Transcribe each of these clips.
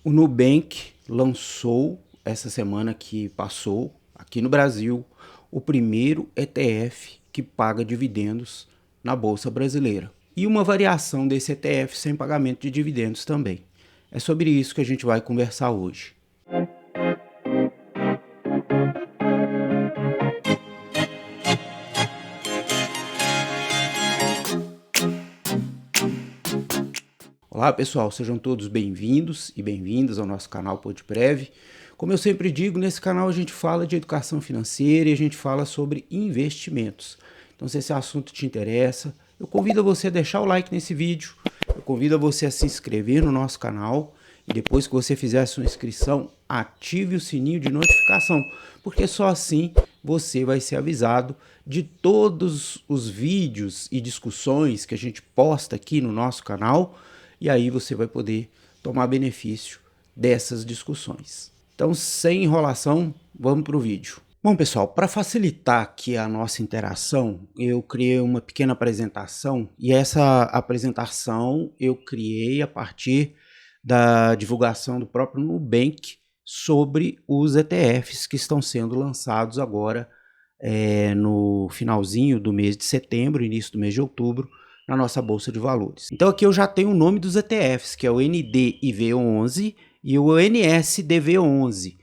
O Nubank lançou essa semana que passou, aqui no Brasil, o primeiro ETF que paga dividendos na Bolsa Brasileira. E uma variação desse ETF sem pagamento de dividendos também. É sobre isso que a gente vai conversar hoje. Olá pessoal, sejam todos bem-vindos e bem-vindas ao nosso canal Podprev. Como eu sempre digo, nesse canal a gente fala de educação financeira e a gente fala sobre investimentos. Então se esse assunto te interessa, eu convido você a deixar o like nesse vídeo, eu convido você a se inscrever no nosso canal e depois que você fizer a sua inscrição, ative o sininho de notificação, porque só assim você vai ser avisado de todos os vídeos e discussões que a gente posta aqui no nosso canal. E aí você vai poder tomar benefício dessas discussões. Então, sem enrolação, vamos para o vídeo. Bom, pessoal, para facilitar aqui a nossa interação, eu criei uma pequena apresentação e essa apresentação eu criei a partir da divulgação do próprio Nubank sobre os ETFs que estão sendo lançados agora no finalzinho do mês de setembro, início do mês de outubro, na nossa Bolsa de Valores. Então aqui eu já tenho o nome dos ETFs, que é o NDIV11 e o NSDV11.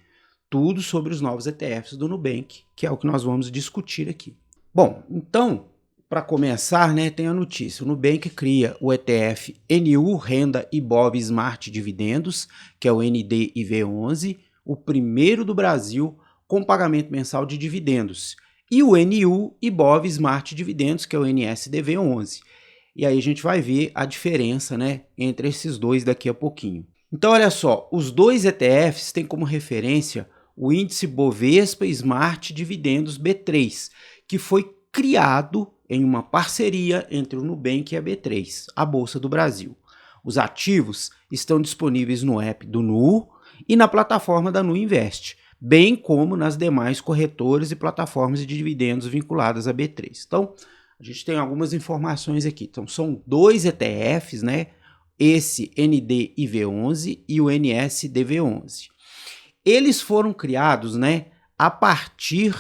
Tudo sobre os novos ETFs do Nubank, que é o que nós vamos discutir aqui. Bom, então, para começar, tem a notícia. O Nubank cria o ETF NU Renda Ibov Smart Dividendos, que é o NDIV11, o primeiro do Brasil com pagamento mensal de dividendos. E o NU Ibov Smart Dividendos, que é o NSDV11. E aí a gente vai ver a diferença, entre esses dois daqui a pouquinho. Então olha só, os dois ETFs têm como referência o índice Bovespa Smart Dividendos B3, que foi criado em uma parceria entre o Nubank e a B3, a Bolsa do Brasil. Os ativos estão disponíveis no app do Nu e na plataforma da Nu Invest, bem como nas demais corretoras e plataformas de dividendos vinculadas à B3. Então, a gente tem algumas informações aqui. Então, são dois ETFs, esse NDIV11 e o NSDV11. Eles foram criados, a partir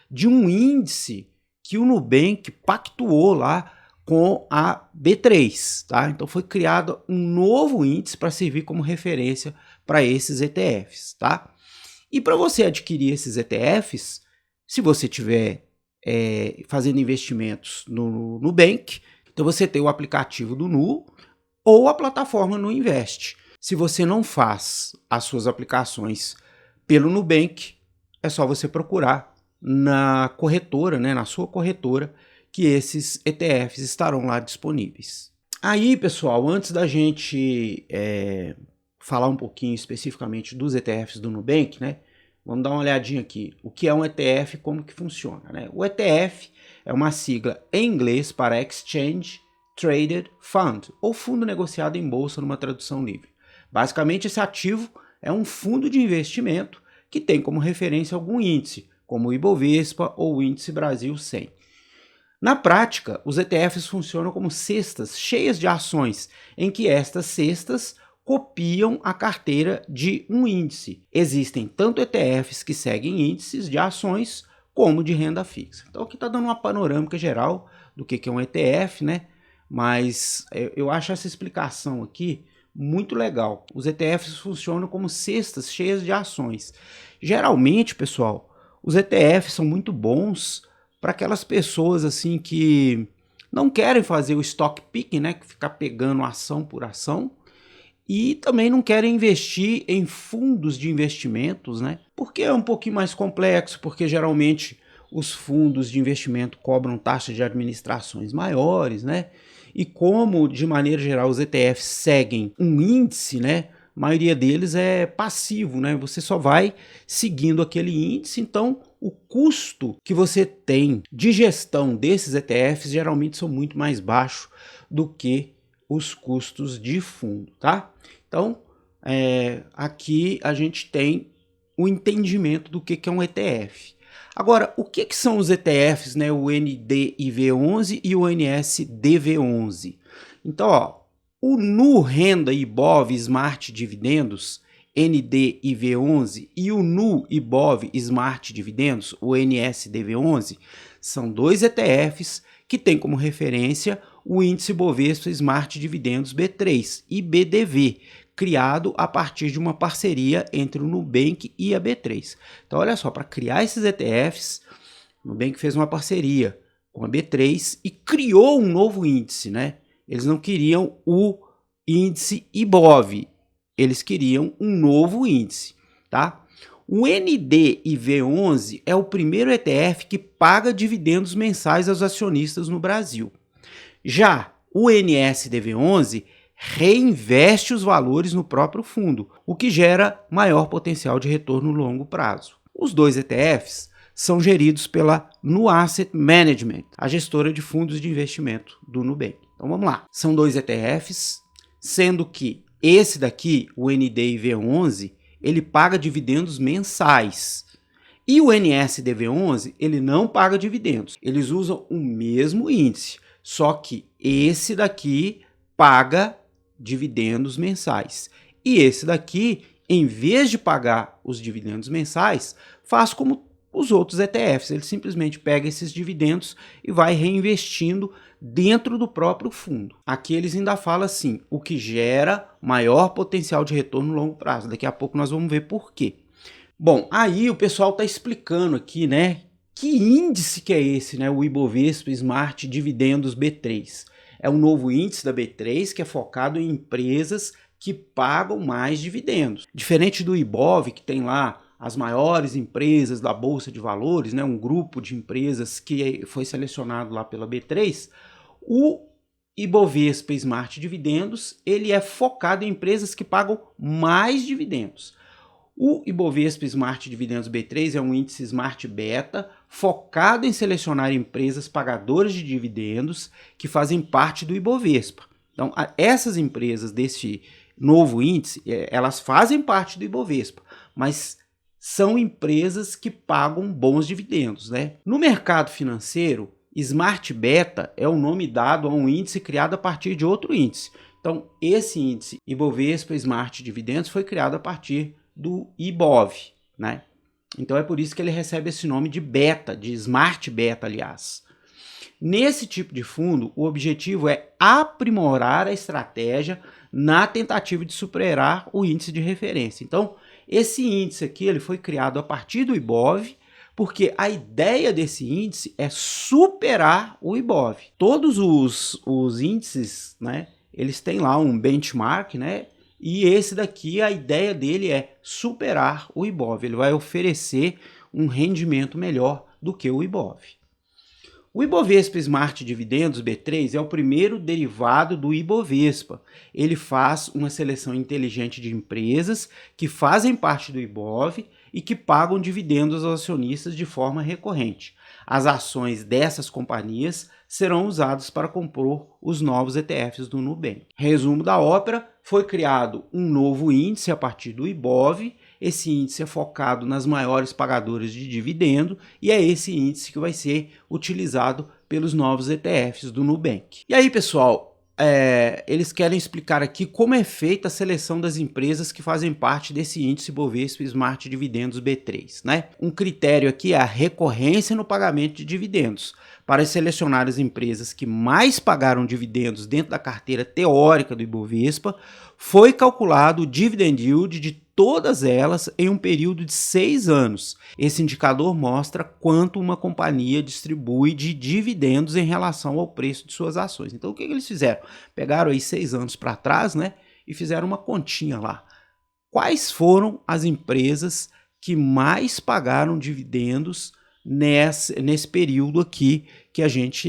de um índice que o Nubank pactuou lá com a B3, tá? Então, foi criado um novo índice para servir como referência para esses ETFs, tá? E para você adquirir esses ETFs, se você tiver fazendo investimentos no Nubank, então você tem o aplicativo do Nu ou a plataforma Nu Invest. Se você não faz as suas aplicações pelo Nubank, é só você procurar na corretora, na sua corretora, que esses ETFs estarão lá disponíveis. Aí, pessoal, antes da gente falar um pouquinho especificamente dos ETFs do Nubank, vamos dar uma olhadinha aqui. O que é um ETF e como que funciona, O ETF é uma sigla em inglês para Exchange Traded Fund, ou fundo negociado em bolsa numa tradução livre. Basicamente, esse ativo é um fundo de investimento que tem como referência algum índice, como o Ibovespa ou o índice Brasil 100. Na prática, os ETFs funcionam como cestas cheias de ações, em que estas cestas copiam a carteira de um índice. Existem tanto ETFs que seguem índices de ações como de renda fixa. Então aqui está dando uma panorâmica geral do que é um ETF, mas eu acho essa explicação aqui muito legal. Os ETFs funcionam como cestas cheias de ações. Geralmente, pessoal, os ETFs são muito bons para aquelas pessoas assim que não querem fazer o stock picking, que ficar pegando ação por ação, e também não querem investir em fundos de investimentos, porque é um pouquinho mais complexo, porque geralmente os fundos de investimento cobram taxas de administrações maiores, e como de maneira geral os ETFs seguem um índice, a maioria deles é passivo, você só vai seguindo aquele índice, então o custo que você tem de gestão desses ETFs geralmente são muito mais baixos do que os custos de fundo, tá? Então, aqui a gente tem o entendimento do que é um ETF. Agora, o que são os ETFs, o NDIV11 e o NSDV11? Então, o Nu Renda Ibov Smart Dividendos, NDIV11 e o Nu Ibov Smart Dividendos, o NSDV11, são dois ETFs que têm como referência o índice Bovespa Smart Dividendos B3 e BDV, criado a partir de uma parceria entre o Nubank e a B3. Então, olha só, para criar esses ETFs, o Nubank fez uma parceria com a B3 e criou um novo índice, né? Eles não queriam o índice Ibov, eles queriam um novo índice, tá? O NDIV11 é o primeiro ETF que paga dividendos mensais aos acionistas no Brasil. Já o NSDV11 reinveste os valores no próprio fundo, o que gera maior potencial de retorno no longo prazo. Os dois ETFs são geridos pela Nu Asset Management, a gestora de fundos de investimento do Nubank. Então vamos lá, são dois ETFs, sendo que esse daqui, o NDIV11, ele paga dividendos mensais. E o NSDV11, ele não paga dividendos. Eles usam o mesmo índice, só que esse daqui paga dividendos mensais. E esse daqui, em vez de pagar os dividendos mensais, faz como os outros ETFs. Ele simplesmente pega esses dividendos e vai reinvestindo dentro do próprio fundo. Aqui eles ainda falam assim, o que gera maior potencial de retorno no longo prazo. Daqui a pouco nós vamos ver por quê. Bom, aí o pessoal está explicando aqui, né, que índice que é esse, né, o Ibovespa Smart Dividendos B3. É um novo índice da B3 que é focado em empresas que pagam mais dividendos. Diferente do Ibov, que tem lá as maiores empresas da Bolsa de Valores, né, um grupo de empresas que foi selecionado lá pela B3, o Ibovespa Smart Dividendos, ele é focado em empresas que pagam mais dividendos. O Ibovespa Smart Dividendos B3 é um índice Smart Beta focado em selecionar empresas pagadoras de dividendos que fazem parte do Ibovespa. Então, essas empresas desse novo índice, elas fazem parte do Ibovespa, mas são empresas que pagam bons dividendos, né? No mercado financeiro, Smart Beta é o nome dado a um índice criado a partir de outro índice. Então, esse índice Ibovespa Smart Dividendos foi criado a partir do Ibov, né? Então é por isso que ele recebe esse nome de beta, de Smart Beta, aliás. Nesse tipo de fundo, o objetivo é aprimorar a estratégia na tentativa de superar o índice de referência. Então, esse índice aqui ele foi criado a partir do Ibov, porque a ideia desse índice é superar o Ibov. Todos os índices, né, eles têm lá um benchmark, né? E esse daqui, a ideia dele é superar o Ibov. Ele vai oferecer um rendimento melhor do que o Ibov. O Ibovespa Smart Dividendos B3 é o primeiro derivado do Ibovespa. Ele faz uma seleção inteligente de empresas que fazem parte do Ibov e que pagam dividendos aos acionistas de forma recorrente. As ações dessas companhias serão usadas para compor os novos ETFs do Nubank. Resumo da ópera, foi criado um novo índice a partir do Ibov. Esse índice é focado nas maiores pagadoras de dividendo e é esse índice que vai ser utilizado pelos novos ETFs do Nubank. E aí, pessoal, eles querem explicar aqui como é feita a seleção das empresas que fazem parte desse índice Bovespa Smart Dividendos B3, né? Um critério aqui é a recorrência no pagamento de dividendos. Para selecionar as empresas que mais pagaram dividendos dentro da carteira teórica do Ibovespa, foi calculado o dividend yield de todas elas em um período de 6 anos. Esse indicador mostra quanto uma companhia distribui de dividendos em relação ao preço de suas ações. Então, o que eles fizeram? Pegaram aí 6 anos para trás, né, e fizeram uma continha lá. Quais foram as empresas que mais pagaram dividendos nesse período aqui que a gente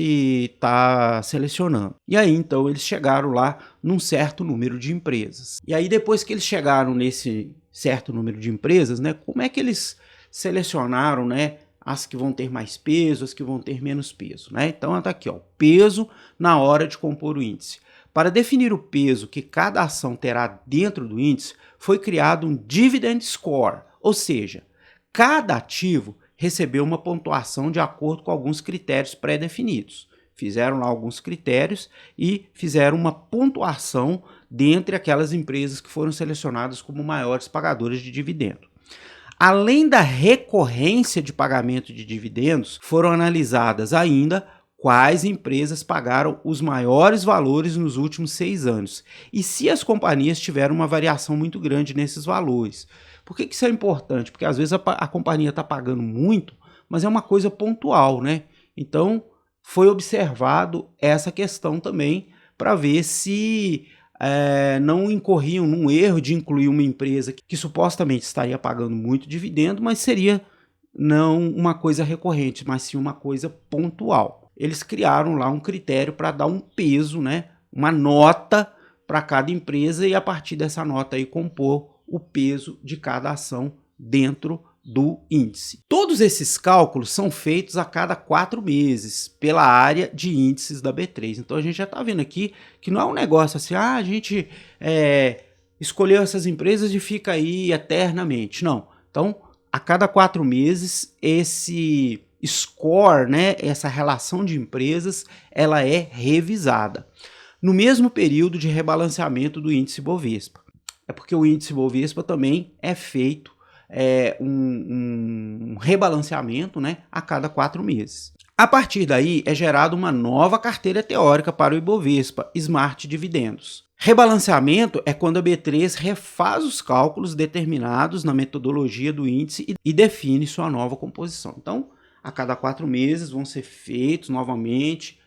está selecionando? E aí, então, eles chegaram lá num certo número de empresas. E aí, depois que eles chegaram nesse certo número de empresas, né, como é que eles selecionaram, né, as que vão ter mais peso, as que vão ter menos peso, né? Então, tá aqui, ó, peso na hora de compor o índice. Para definir o peso que cada ação terá dentro do índice, foi criado um dividend score, ou seja, cada ativo recebeu uma pontuação de acordo com alguns critérios pré-definidos. Fizeram lá alguns critérios e fizeram uma pontuação dentre aquelas empresas que foram selecionadas como maiores pagadoras de dividendo. Além da recorrência de pagamento de dividendos, foram analisadas ainda quais empresas pagaram os maiores valores nos últimos 6 anos e se as companhias tiveram uma variação muito grande nesses valores. Por que isso é importante? Porque às vezes a companhia está pagando muito, mas é uma coisa pontual, né? Então, foi observado essa questão também para ver se não incorriam num erro de incluir uma empresa que supostamente estaria pagando muito dividendo, mas seria não uma coisa recorrente, mas sim uma coisa pontual. Eles criaram lá um critério para dar um peso, né, uma nota para cada empresa e a partir dessa nota aí compor o peso de cada ação dentro do índice. Todos esses cálculos são feitos a cada 4 meses pela área de índices da B3. Então a gente já está vendo aqui que não é um negócio assim, a gente escolheu essas empresas e fica aí eternamente. Não. Então, a cada 4 meses, esse score, né, essa relação de empresas, ela é revisada. No mesmo período de rebalanceamento do índice Bovespa. É porque o índice Bovespa também é feito um rebalanceamento, né, a cada 4 meses. A partir daí é gerada uma nova carteira teórica para o Ibovespa, Smart Dividendos. Rebalanceamento é quando a B3 refaz os cálculos determinados na metodologia do índice e define sua nova composição. Então, a cada 4 meses vão ser feitos novamente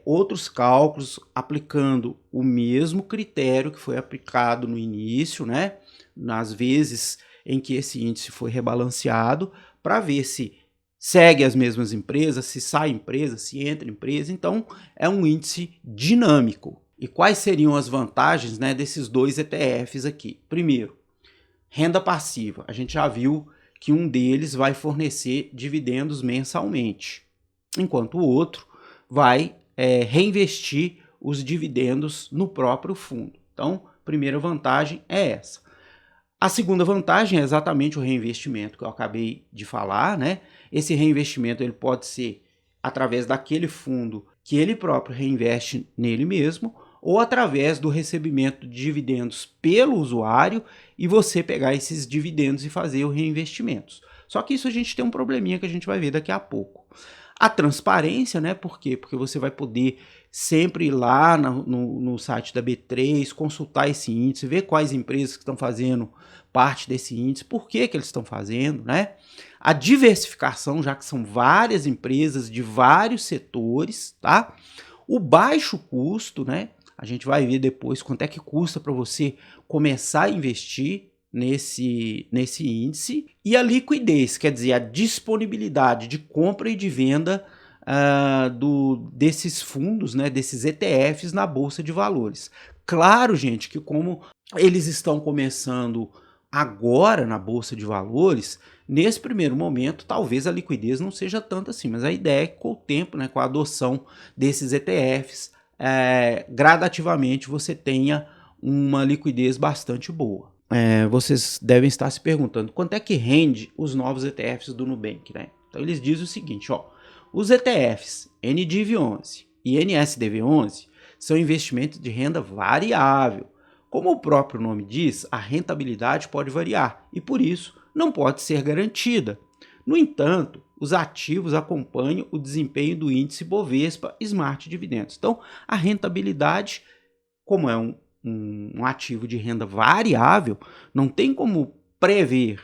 outros cálculos aplicando o mesmo critério que foi aplicado no início, né, nas vezes em que esse índice foi rebalanceado, para ver se segue as mesmas empresas, se sai empresa, se entra empresa. Então, é um índice dinâmico. E quais seriam as vantagens, né, desses dois ETFs aqui? Primeiro, renda passiva. A gente já viu que um deles vai fornecer dividendos mensalmente, enquanto o outro vai reinvestir os dividendos no próprio fundo. Então, a primeira vantagem é essa. A segunda vantagem é exatamente o reinvestimento que eu acabei de falar, né? Esse reinvestimento ele pode ser através daquele fundo que ele próprio reinveste nele mesmo, ou através do recebimento de dividendos pelo usuário e você pegar esses dividendos e fazer os reinvestimentos. Só que isso a gente tem um probleminha que a gente vai ver daqui a pouco. A transparência, né? Por quê? Porque você vai poder sempre ir lá no site da B3, consultar esse índice, ver quais empresas que estão fazendo parte desse índice, por que eles estão fazendo, né? A diversificação, já que são várias empresas de vários setores, tá? O baixo custo, né? A gente vai ver depois quanto é que custa para você começar a investir nesse índice. E a liquidez, quer dizer, a disponibilidade de compra e de venda desses fundos, né, desses ETFs na Bolsa de Valores. Claro, gente, que como eles estão começando agora na Bolsa de Valores, nesse primeiro momento, talvez a liquidez não seja tanto assim, mas a ideia é que com o tempo, né, com a adoção desses ETFs, gradativamente você tenha uma liquidez bastante boa. Vocês devem estar se perguntando quanto é que rende os novos ETFs do Nubank, né? Então eles dizem o seguinte, ó, os ETFs NDIV11 e NSDV11 são investimentos de renda variável. Como o próprio nome diz, a rentabilidade pode variar e por isso não pode ser garantida. No entanto, os ativos acompanham o desempenho do índice Bovespa Smart Dividendos. Então, a rentabilidade, como é um ativo de renda variável, não tem como prever.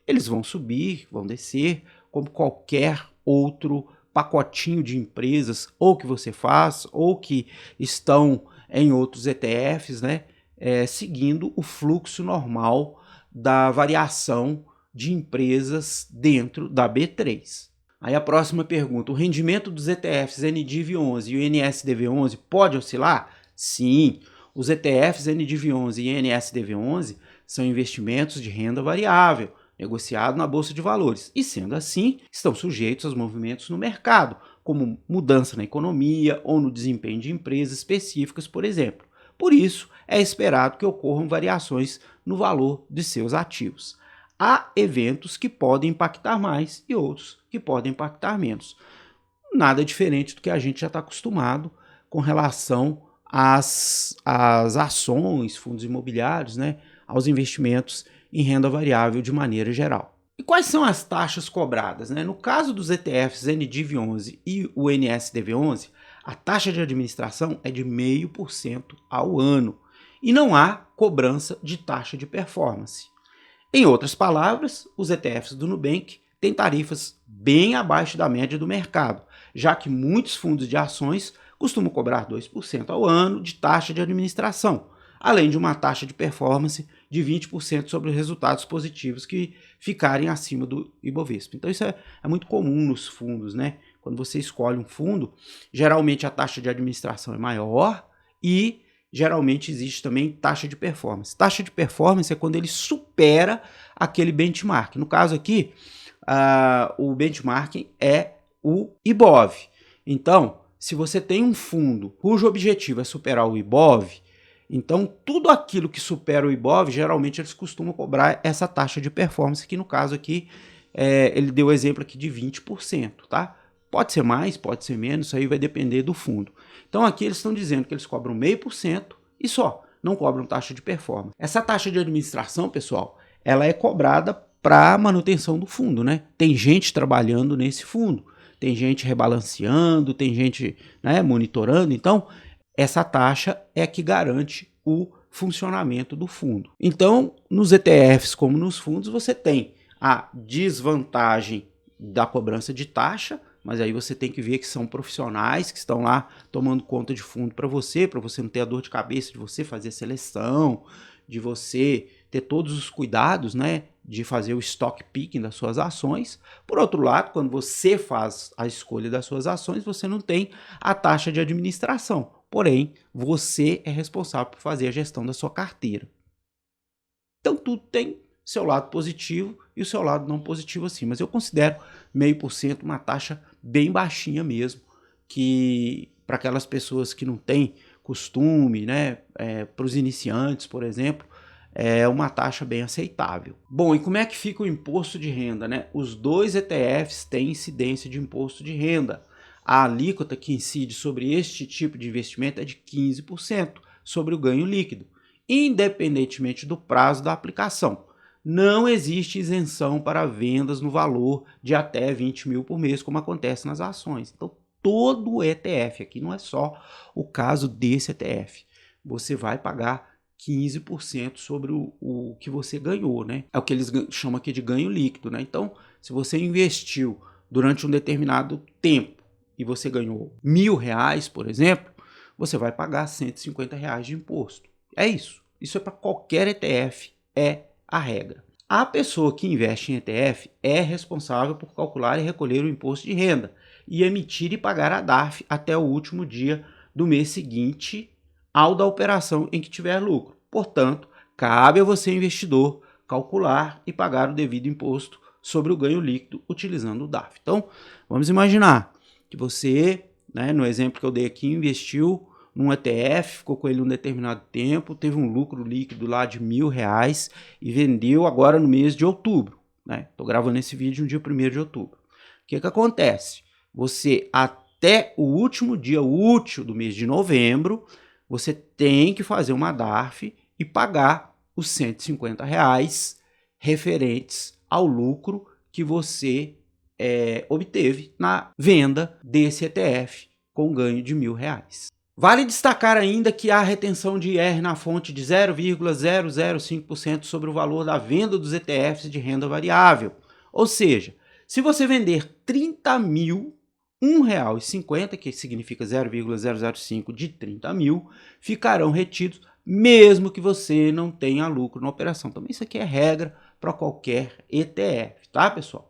Eles vão subir, vão descer, como qualquer outro pacotinho de empresas, ou que você faz, ou que estão em outros ETFs, né? Seguindo o fluxo normal da variação de empresas dentro da B3. Aí a próxima pergunta, o rendimento dos ETFs NDIV11 e o NSDV11 pode oscilar? Sim, os ETFs NDIV11 e NSDV11 são investimentos de renda variável, negociado na Bolsa de Valores, e sendo assim, estão sujeitos aos movimentos no mercado, como mudança na economia ou no desempenho de empresas específicas, por exemplo. Por isso, é esperado que ocorram variações no valor de seus ativos. Há eventos que podem impactar mais e outros que podem impactar menos. Nada diferente do que a gente já está acostumado com relação as ações, fundos imobiliários, né, aos investimentos em renda variável de maneira geral. E quais são as taxas cobradas, né? No caso dos ETFs NDIV11 e o NSDV11, a taxa de administração é de 0,5% ao ano e não há cobrança de taxa de performance. Em outras palavras, os ETFs do Nubank têm tarifas bem abaixo da média do mercado, já que muitos fundos de ações costumam cobrar 2% ao ano de taxa de administração, além de uma taxa de performance de 20% sobre os resultados positivos que ficarem acima do Ibovespa. Então isso é muito comum nos fundos, né? Quando você escolhe um fundo, geralmente a taxa de administração é maior e geralmente existe também taxa de performance. Taxa de performance é quando ele supera aquele benchmark. No caso aqui, o benchmark é o Ibov. Então, se você tem um fundo cujo objetivo é superar o Ibov, então tudo aquilo que supera o Ibov, geralmente eles costumam cobrar essa taxa de performance, que no caso aqui, ele deu o exemplo aqui de 20%, tá? Pode ser mais, pode ser menos, isso aí vai depender do fundo. Então aqui eles estão dizendo que eles cobram 0,5% e só, não cobram taxa de performance. Essa taxa de administração, pessoal, ela é cobrada para manutenção do fundo, né? Tem gente trabalhando nesse fundo, tem gente rebalanceando, tem gente, né, monitorando, então essa taxa é que garante o funcionamento do fundo. Então, nos ETFs como nos fundos, você tem a desvantagem da cobrança de taxa, mas aí você tem que ver que são profissionais que estão lá tomando conta de fundo para você não ter a dor de cabeça de você fazer a seleção, de você ter todos os cuidados, né, de fazer o stock picking das suas ações. Por outro lado, quando você faz a escolha das suas ações, você não tem a taxa de administração, porém, você é responsável por fazer a gestão da sua carteira. Então, tudo tem seu lado positivo e o seu lado não positivo assim, mas eu considero 0,5% uma taxa bem baixinha mesmo, que para aquelas pessoas que não têm costume, né, para os iniciantes, por exemplo, é uma taxa bem aceitável. Bom, e como é que fica o imposto de renda, né? Os dois ETFs têm incidência de imposto de renda. A alíquota que incide sobre este tipo de investimento é de 15% sobre o ganho líquido, independentemente do prazo da aplicação. Não existe isenção para vendas no valor de até 20 mil por mês, como acontece nas ações. Então, todo o ETF, aqui não é só o caso desse ETF, você vai pagar 15% sobre o que você ganhou, né? É o que eles chamam aqui de ganho líquido, né? Então, se você investiu durante um determinado tempo e você ganhou R$1.000, por exemplo, você vai pagar R$150 de imposto. É isso. Isso é para qualquer ETF, é a regra. A pessoa que investe em ETF é responsável por calcular e recolher o imposto de renda e emitir e pagar a DARF até o último dia do mês seguinte ao da operação em que tiver lucro. Portanto, cabe a você, investidor, calcular e pagar o devido imposto sobre o ganho líquido utilizando o DARF. Então, vamos imaginar que você, né, no exemplo que eu dei aqui, investiu num ETF, ficou com ele um determinado tempo, teve um lucro líquido lá de R$1.000 e vendeu agora no mês de outubro. Estou gravando esse vídeo no dia 1º de outubro. O que acontece? Você, até o último dia útil do mês de novembro, você tem que fazer uma DARF e pagar os R$150 referentes ao lucro que você obteve na venda desse ETF com ganho de R$1.000. Vale destacar ainda que há retenção de IR na fonte de 0,005% sobre o valor da venda dos ETFs de renda variável. Ou seja, se você vender 30 mil, R$1,50, que significa 0,005 de 30 mil, ficarão retidos mesmo que você não tenha lucro na operação. Também isso aqui é regra para qualquer ETF, tá, pessoal?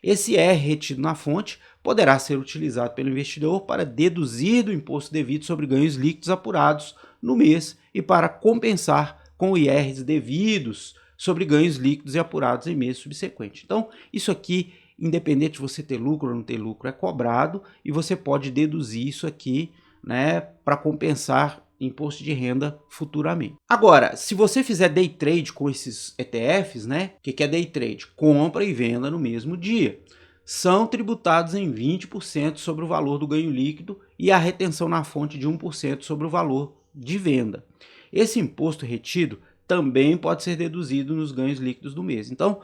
Esse IR retido na fonte poderá ser utilizado pelo investidor para deduzir do imposto devido sobre ganhos líquidos apurados no mês e para compensar com IRs devidos sobre ganhos líquidos e apurados em mês subsequente. Então, isso aqui, independente de você ter lucro ou não ter lucro, é cobrado e você pode deduzir isso aqui, né, para compensar imposto de renda futuramente. Agora, se você fizer day trade com esses ETFs, né? O que é day trade? Compra e venda no mesmo dia. São tributados em 20% sobre o valor do ganho líquido e a retenção na fonte de 1% sobre o valor de venda. Esse imposto retido também pode ser deduzido nos ganhos líquidos do mês. Então,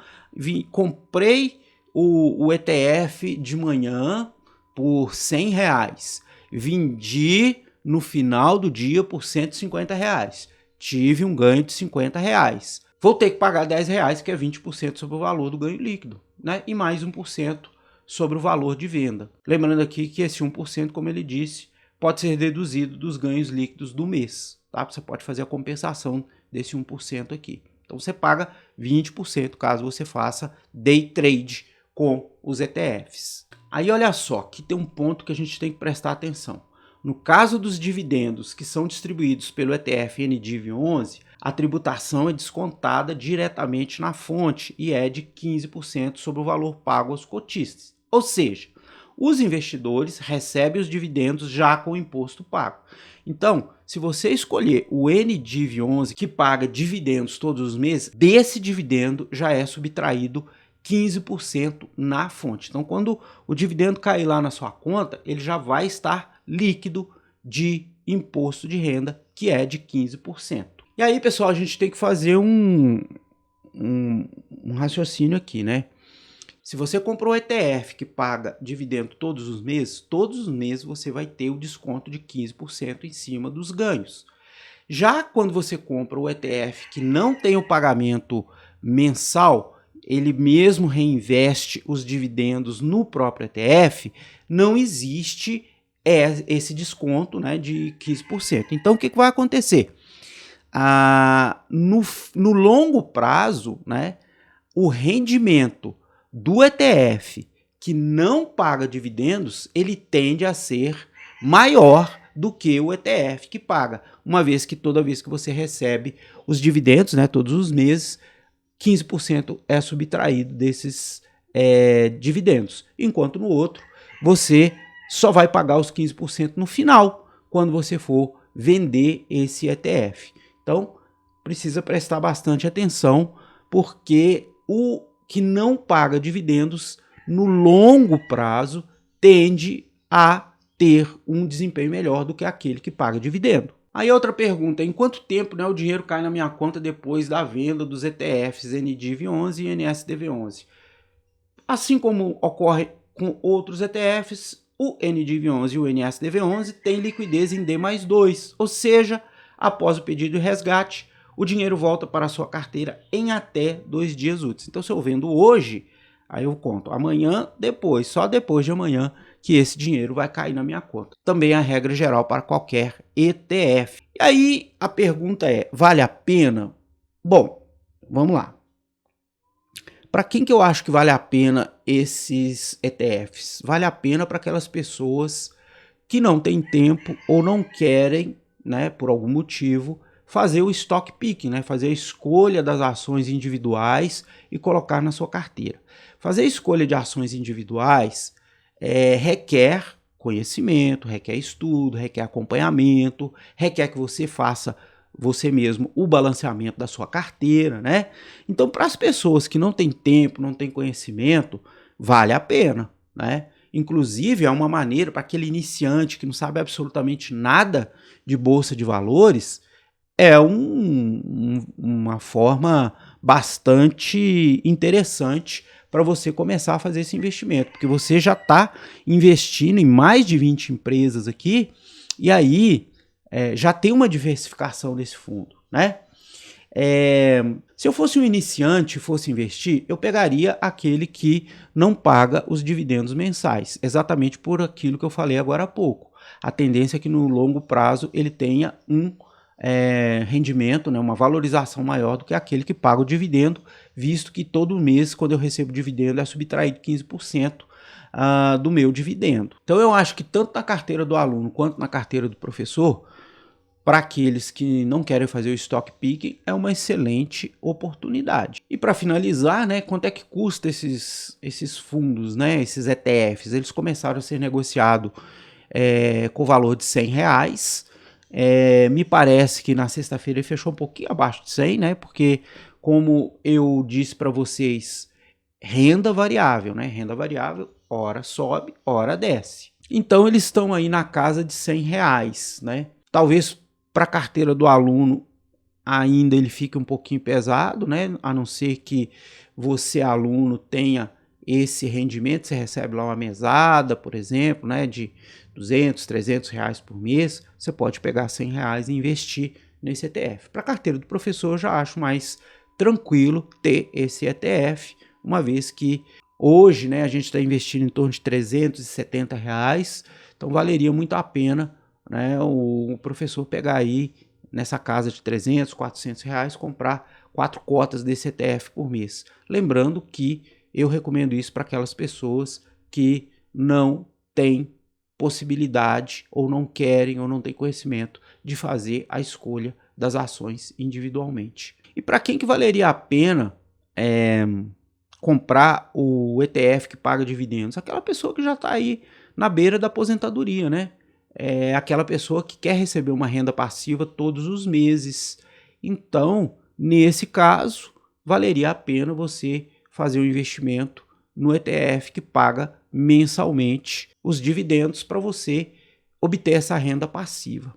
comprei o ETF de manhã por R$100, vendi no final do dia por R$150, tive um ganho de R$50. Vou ter que pagar R$10, que é 20% sobre o valor do ganho líquido, né? E mais 1% sobre o valor de venda. Lembrando aqui que esse 1%, como ele disse, pode ser deduzido dos ganhos líquidos do mês, tá? Você pode fazer a compensação desse 1% aqui. Então você paga 20% caso você faça day trade com os ETFs. Aí olha só, que tem um ponto que a gente tem que prestar atenção. No caso dos dividendos que são distribuídos pelo ETF NDIV11, a tributação é descontada diretamente na fonte e é de 15% sobre o valor pago aos cotistas. Ou seja, os investidores recebem os dividendos já com o imposto pago. Então, se você escolher o NDIV11, que paga dividendos todos os meses, desse dividendo já é subtraído 15% na fonte. Então, quando o dividendo cair lá na sua conta, ele já vai estar líquido de imposto de renda, que é de 15%. E aí, pessoal, a gente tem que fazer um raciocínio aqui, né? Se você comprou um ETF que paga dividendo todos os meses você vai ter o desconto de 15% em cima dos ganhos. Já quando você compra o ETF que não tem o pagamento mensal, ele mesmo reinveste os dividendos no próprio ETF, não existe esse desconto, né, de 15%. Então, o que vai acontecer? No longo prazo, né, o rendimento do ETF que não paga dividendos, ele tende a ser maior do que o ETF que paga, uma vez que toda vez que você recebe os dividendos, né, todos os meses, 15% é subtraído desses dividendos, enquanto no outro você só vai pagar os 15% no final, quando você for vender esse ETF. Então, precisa prestar bastante atenção, porque o que não paga dividendos no longo prazo tende a ter um desempenho melhor do que aquele que paga dividendo. Aí outra pergunta, em quanto tempo, né, o dinheiro cai na minha conta depois da venda dos ETFs NDIV11 e NSDV11? Assim como ocorre com outros ETFs, o NDIV11 e o NSDV11 têm liquidez em D+2, ou seja, após o pedido de resgate, o dinheiro volta para a sua carteira em até 2 dias úteis. Então, se eu vendo hoje, aí eu conto amanhã, depois, só depois de amanhã, que esse dinheiro vai cair na minha conta. Também é a regra geral para qualquer ETF. E aí a pergunta é, vale a pena? Bom, vamos lá. Para quem que eu acho que vale a pena esses ETFs? Vale a pena para aquelas pessoas que não têm tempo ou não querem, né, por algum motivo, fazer o stock picking, né, fazer a escolha das ações individuais e colocar na sua carteira. Fazer a escolha de ações individuais requer conhecimento, requer estudo, requer acompanhamento, requer que você faça você mesmo o balanceamento da sua carteira, né? Então, para as pessoas que não têm tempo, não têm conhecimento, vale a pena, né? Inclusive, é uma maneira para aquele iniciante que não sabe absolutamente nada de bolsa de valores, é uma forma bastante interessante para você começar a fazer esse investimento, porque você já está investindo em mais de 20 empresas aqui, e aí já tem uma diversificação nesse fundo, né? Se eu fosse um iniciante e fosse investir, eu pegaria aquele que não paga os dividendos mensais, exatamente por aquilo que eu falei agora há pouco. A tendência é que no longo prazo ele tenha um rendimento, né, uma valorização maior do que aquele que paga o dividendo, visto que todo mês, quando eu recebo dividendo, é subtraído 15% do meu dividendo. Então eu acho que tanto na carteira do aluno quanto na carteira do professor, para aqueles que não querem fazer o stock picking, é uma excelente oportunidade. E para finalizar, né, quanto é que custa esses fundos, né, esses ETFs? Eles começaram a ser negociados com o valor de R$100. Me parece que na sexta-feira ele fechou um pouquinho abaixo de 100, né? Porque, como eu disse para vocês, renda variável, né? Renda variável, ora sobe, ora desce. Então eles estão aí na casa de R$100, né? Talvez Para a carteira do aluno, ainda ele fica um pouquinho pesado, né? A não ser que você, aluno, tenha esse rendimento, você recebe lá uma mesada, por exemplo, né, de 200, 300 reais por mês, você pode pegar 100 reais e investir nesse ETF. Para a carteira do professor, eu já acho mais tranquilo ter esse ETF, uma vez que hoje, né, a gente está investindo em torno de 370 reais, então valeria muito a pena, né, o professor pegar aí nessa casa de 300, 400 reais, comprar 4 cotas desse ETF por mês. Lembrando que eu recomendo isso para aquelas pessoas que não têm possibilidade ou não querem ou não têm conhecimento de fazer a escolha das ações individualmente. E para quem que valeria a pena comprar o ETF que paga dividendos? Aquela pessoa que já está aí na beira da aposentadoria, né? É aquela pessoa que quer receber uma renda passiva todos os meses. Então, nesse caso, valeria a pena você fazer um investimento no ETF que paga mensalmente os dividendos para você obter essa renda passiva.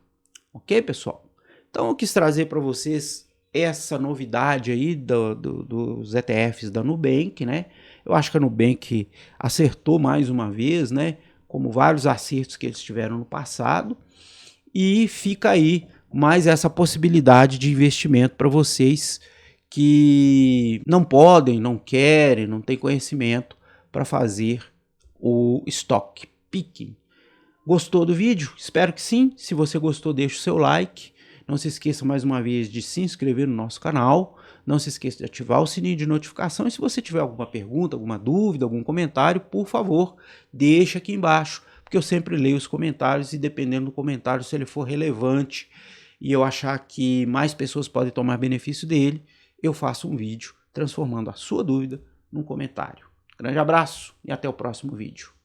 Ok, pessoal? Então, eu quis trazer para vocês essa novidade aí dos ETFs da Nubank, né? Eu acho que a Nubank acertou mais uma vez, né? Como vários acertos que eles tiveram no passado. E fica aí mais essa possibilidade de investimento para vocês que não podem, não querem, não têm conhecimento para fazer o stock picking. Gostou do vídeo? Espero que sim. Se você gostou, deixe o seu like. Não se esqueça mais uma vez de se inscrever no nosso canal. Não se esqueça de ativar o sininho de notificação. E se você tiver alguma pergunta, alguma dúvida, algum comentário, por favor, deixe aqui embaixo, porque eu sempre leio os comentários e dependendo do comentário, se ele for relevante e eu achar que mais pessoas podem tomar benefício dele, eu faço um vídeo transformando a sua dúvida num comentário. Grande abraço e até o próximo vídeo.